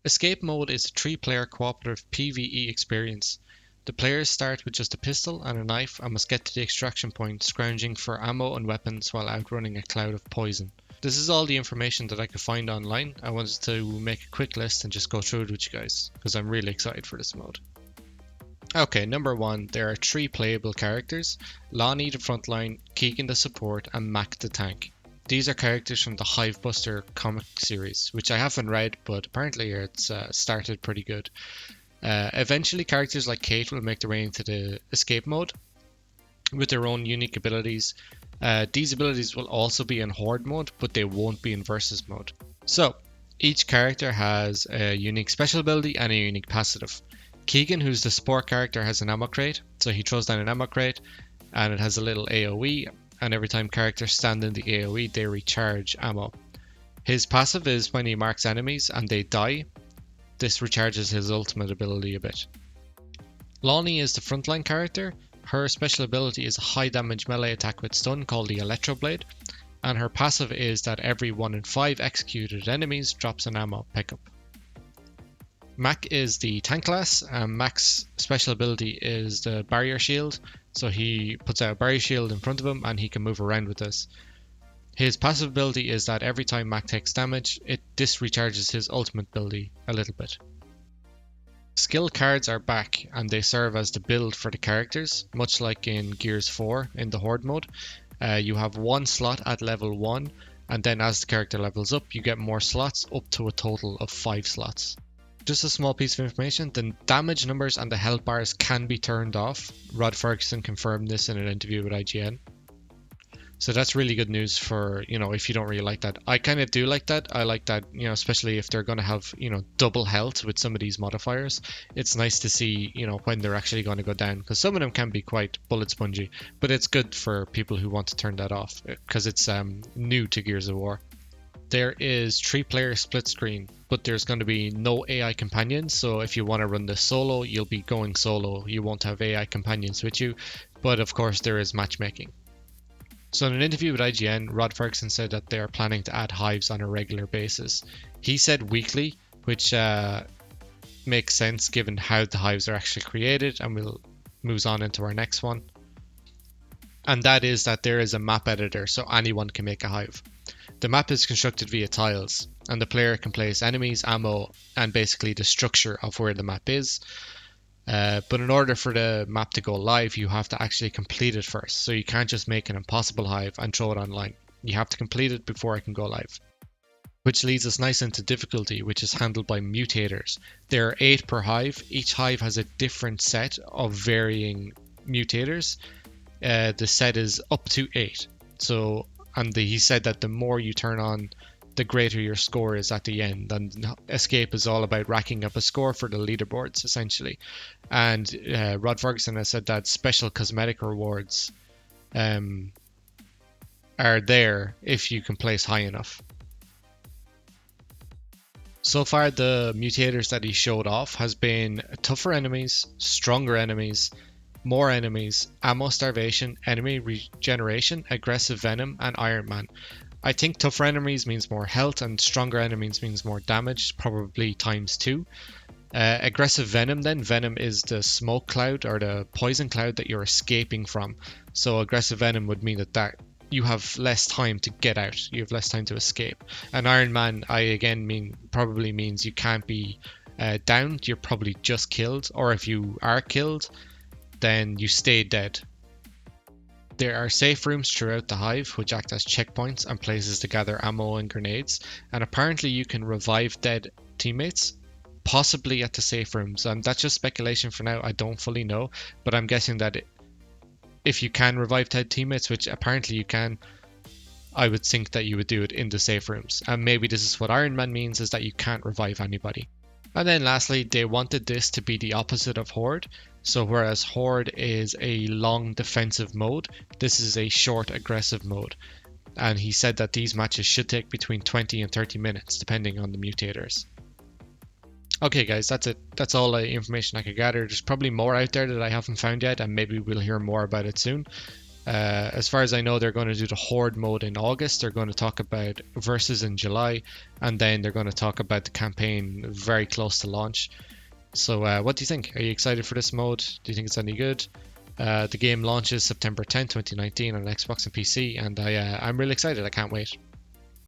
Escape mode is a 3-player cooperative PvE experience. The players start with just a pistol and a knife and must get to the extraction point, scrounging for ammo and weapons while outrunning a cloud of poison. This is all the information that I could find online. I wanted to make a quick list and just go through it with you guys, because I'm really excited for this mode. Okay, number 1, there are 3 playable characters: Lonnie the frontline, Keegan the support, and Mac the tank. These are characters from the Hivebuster comic series, which I haven't read, but apparently it's started pretty good. Eventually, characters like Kate will make their way into the escape mode with their own unique abilities. These abilities will also be in Horde mode, but they won't be in Versus mode. So, each character has a unique special ability and a unique passive. Keegan, who's the support character, has an ammo crate, so he throws down an ammo crate and it has a little AoE, and every time characters stand in the AoE, they recharge ammo. His passive is when he marks enemies and they die, this recharges his ultimate ability a bit. Lonnie is the frontline character. Her special ability is a high damage melee attack with stun called the Electro Blade, and her passive is that every 1 in 5 executed enemies drops an ammo pickup. Mac is the tank class, and Mac's special ability is the barrier shield, so he puts out a barrier shield in front of him and he can move around with this. His passive ability is that every time Mac takes damage, this recharges his ultimate ability a little bit. Skill cards are back and they serve as the build for the characters, much like in Gears 4 in the Horde mode. You have 1 slot at level 1, and then as the character levels up, you get more slots up to a total of 5 slots. Just a small piece of information, the damage numbers and the health bars can be turned off. Rod Ferguson confirmed this in an interview with IGN. So that's really good news for, if you don't really like that. I kind of do like that. I like that, especially if they're going to have, double health with some of these modifiers. It's nice to see, when they're actually going to go down, because some of them can be quite bullet spongy, but it's good for people who want to turn that off because it's new to Gears of War. There is 3-player split screen, but there's going to be no AI companions, so if you want to run this solo, you'll be going solo. You won't have AI companions with you, but of course there is matchmaking. So in an interview with IGN, Rod Ferguson said that they are planning to add hives on a regular basis. He said weekly, which makes sense given how the hives are actually created, and we'll move on into our next one. And that is that there is a map editor, so anyone can make a hive. The map is constructed via tiles, and the player can place enemies, ammo, and basically the structure of where the map is. But in order for the map to go live, you have to actually complete it first. So you can't just make an impossible hive and throw it online. You have to complete it before it can go live. Which leads us nice into difficulty, which is handled by mutators. There are 8 per hive. Each hive has a different set of varying mutators. The set is up to 8. He said that the more you turn on, the greater your score is at the end. And Escape is all about racking up a score for the leaderboards, essentially. And Rod Ferguson has said that special cosmetic rewards are there if you can place high enough. So far, the mutators that he showed off has been tougher enemies, stronger enemies, more enemies, ammo starvation, enemy regeneration, aggressive venom, and Iron Man. I think tougher enemies means more health and stronger enemies means more damage, probably times 2. Aggressive venom then. Venom is the smoke cloud or the poison cloud that you're escaping from. So aggressive venom would mean that you have less time to get out. You have less time to escape. And Iron Man, probably means you can't be downed. You're probably just killed. Or if you are killed, then you stay dead. There are safe rooms throughout the hive which act as checkpoints and places to gather ammo and grenades, and apparently you can revive dead teammates, possibly at the safe rooms. That's just speculation for now, I don't fully know, but I'm guessing that if you can revive dead teammates, which apparently you can, I would think that you would do it in the safe rooms. And maybe this is what Iron Man means, is that you can't revive anybody. And then lastly, they wanted this to be the opposite of Horde. So whereas Horde is a long defensive mode, this is a short aggressive mode. And he said that these matches should take between 20 and 30 minutes, depending on the mutators. Okay guys, that's it. That's all the information I could gather. There's probably more out there that I haven't found yet, and maybe we'll hear more about it soon. As far as I know, they're going to do the Horde mode in August. They're going to talk about Versus in July, and then they're going to talk about the campaign very close to launch. So what do you think? Are you excited for this mode? Do you think it's any good? The game launches September 10, 2019 on Xbox and PC, and I'm really excited. I can't wait.